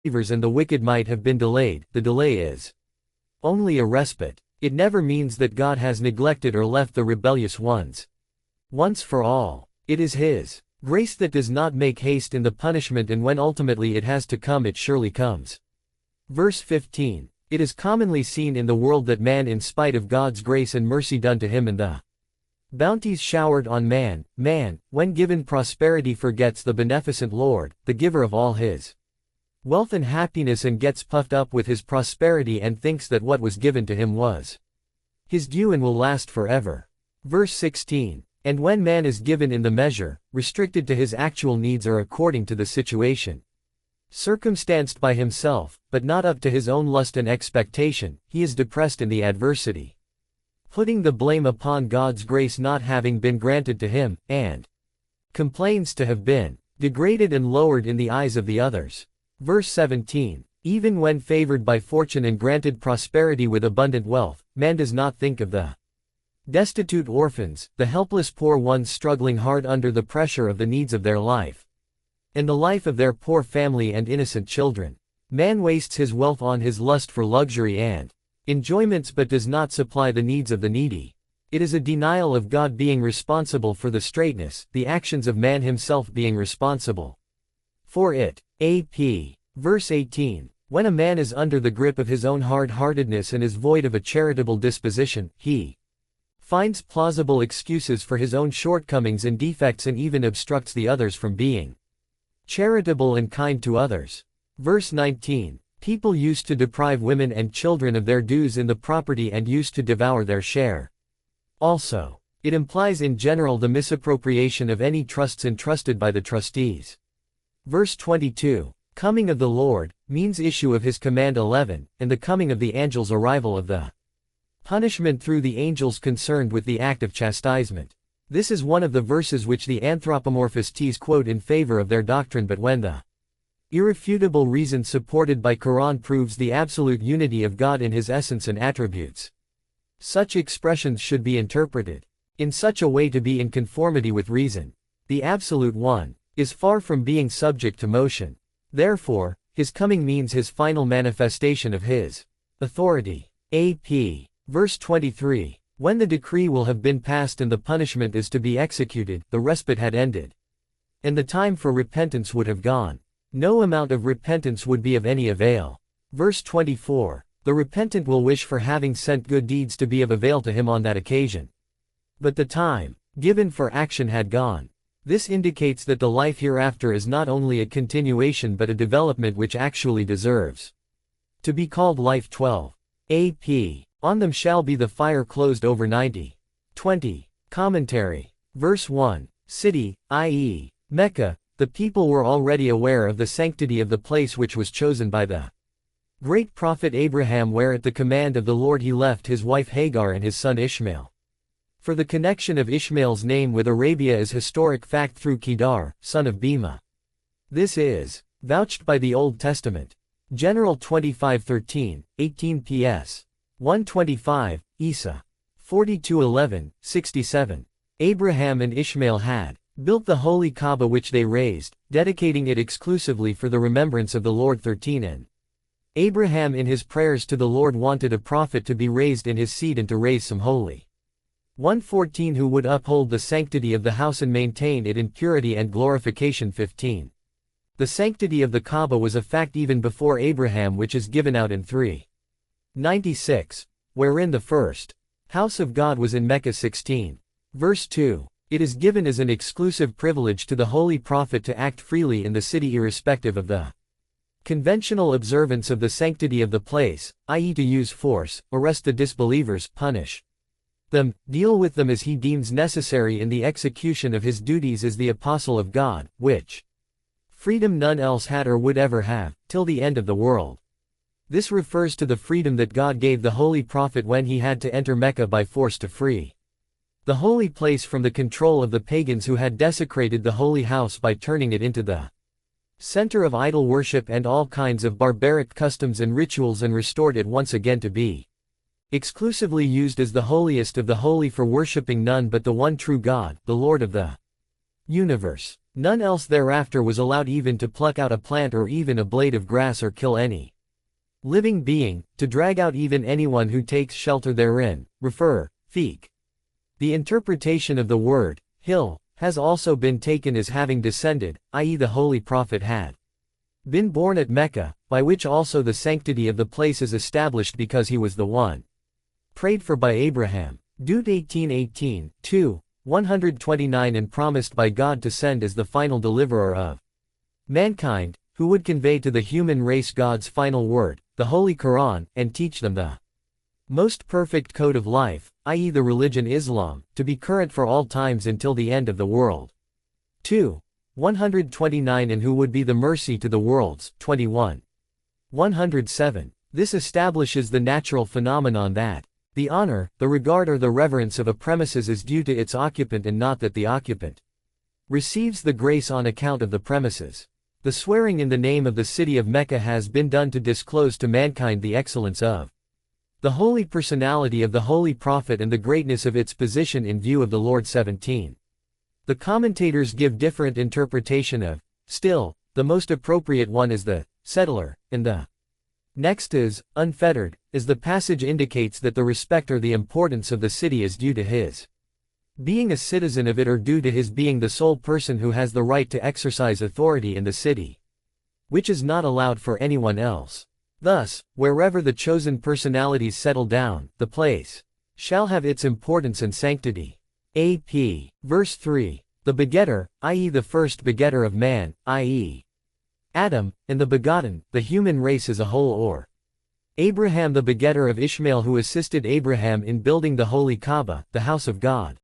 believers and the wicked might have been delayed. The delay is only a respite. It never means that God has neglected or left the rebellious ones. Once for all, it is His grace that does not make haste in the punishment, and when ultimately it has to come, it surely comes. Verse 15. It is commonly seen in the world that man, in spite of God's grace and mercy done to him and the bounties showered on man, when given prosperity, forgets the beneficent Lord, the giver of all his wealth and happiness, and gets puffed up with his prosperity and thinks that what was given to him was his due and will last forever. Verse 16. And when man is given in the measure, restricted to his actual needs or according to the situation, circumstanced by himself, but not up to his own lust and expectation, he is depressed in the adversity, putting the blame upon God's grace not having been granted to him, and complains to have been degraded and lowered in the eyes of the others. Verse 17. Even when favored by fortune and granted prosperity with abundant wealth, man does not think of the destitute orphans, the helpless poor ones struggling hard under the pressure of the needs of their life, and the life of their poor family and innocent children. Man wastes his wealth on his lust for luxury and enjoyments, but does not supply the needs of the needy. It is a denial of God being responsible for the straightness, the actions of man himself being responsible for it. AP. Verse 18. When a man is under the grip of his own hard-heartedness and is void of a charitable disposition, he finds plausible excuses for his own shortcomings and defects, and even obstructs the others from being charitable and kind to others. Verse 19. People used to deprive women and children of their dues in the property and used to devour their share. Also, it implies in general the misappropriation of any trusts entrusted by the trustees. Verse 22. Coming of the Lord, means issue of his command 11, and the coming of the angels, arrival of the punishment through the angels concerned with the act of chastisement. This is one of the verses which the anthropomorphists quote in favor of their doctrine, but when the irrefutable reason supported by Quran proves the absolute unity of God in his essence and attributes, such expressions should be interpreted in such a way to be in conformity with reason. The Absolute One is far from being subject to motion. Therefore, his coming means his final manifestation of his authority. AP. Verse 23. When the decree will have been passed and the punishment is to be executed, the respite had ended, and the time for repentance would have gone. No amount of repentance would be of any avail. Verse 24. The repentant will wish for having sent good deeds to be of avail to him on that occasion. But the time given for action had gone. This indicates that the life hereafter is not only a continuation but a development which actually deserves to be called life. 12. AP. On them shall be the fire closed over 90. 20. Commentary. Verse 1. City, i.e., Mecca. The people were already aware of the sanctity of the place which was chosen by the great prophet Abraham, where at the command of the Lord he left his wife Hagar and his son Ishmael. For the connection of Ishmael's name with Arabia is historic fact through Kedar, son of Bema. This is vouched by the Old Testament. General 25:13, 18 ps. 125, Isa. 42:11, 67. Abraham and Ishmael had built the holy Kaaba which they raised, dedicating it exclusively for the remembrance of the Lord. 13. And Abraham in his prayers to the Lord wanted a prophet to be raised in his seed and to raise some holy 114 who would uphold the sanctity of the house and maintain it in purity and glorification. 15. The sanctity of the Kaaba was a fact even before Abraham, which is given out in 3:96, wherein the first house of God was in Mecca. 16. Verse 2. It is given as an exclusive privilege to the holy prophet to act freely in the city irrespective of the conventional observance of the sanctity of the place, i.e. to use force, arrest the disbelievers, punish them, deal with them as he deems necessary in the execution of his duties as the apostle of God, which freedom none else had or would ever have, till the end of the world. This refers to the freedom that God gave the holy prophet when he had to enter Mecca by force to free the holy place from the control of the pagans who had desecrated the holy house by turning it into the center of idol worship and all kinds of barbaric customs and rituals, and restored it once again to be exclusively used as the holiest of the holy for worshipping none but the one true God, the Lord of the universe. None else thereafter was allowed even to pluck out a plant or even a blade of grass or kill any living being, to drag out even anyone who takes shelter therein. Refer, Fiqh. The interpretation of the word, hill, has also been taken as having descended, i.e. the Holy Prophet had been born at Mecca, by which also the sanctity of the place is established because he was the one prayed for by Abraham. Dut 18:18, 2, 129 and promised by God to send as the final deliverer of mankind, who would convey to the human race God's final word, the Holy Quran, and teach them the most perfect code of life, i.e. the religion Islam, to be current for all times until the end of the world. 2. 129 and who would be the mercy to the worlds. 21. 107. This establishes the natural phenomenon that the honor, the regard or the reverence of a premises is due to its occupant and not that the occupant receives the grace on account of the premises. The swearing in the name of the city of Mecca has been done to disclose to mankind the excellence of the holy personality of the Holy Prophet and the greatness of its position in view of the Lord. 17. The commentators give different interpretation of, still, the most appropriate one is the settler, and the next is unfettered, as the passage indicates that the respect or the importance of the city is due to his being a citizen of it or due to his being the sole person who has the right to exercise authority in the city, which is not allowed for anyone else. Thus, wherever the chosen personalities settle down, the place shall have its importance and sanctity. AP. Verse 3. The begetter, i.e. the first begetter of man, i.e. Adam, and the begotten, the human race as a whole or Abraham the begetter of Ishmael who assisted Abraham in building the Holy Kaaba, the house of God.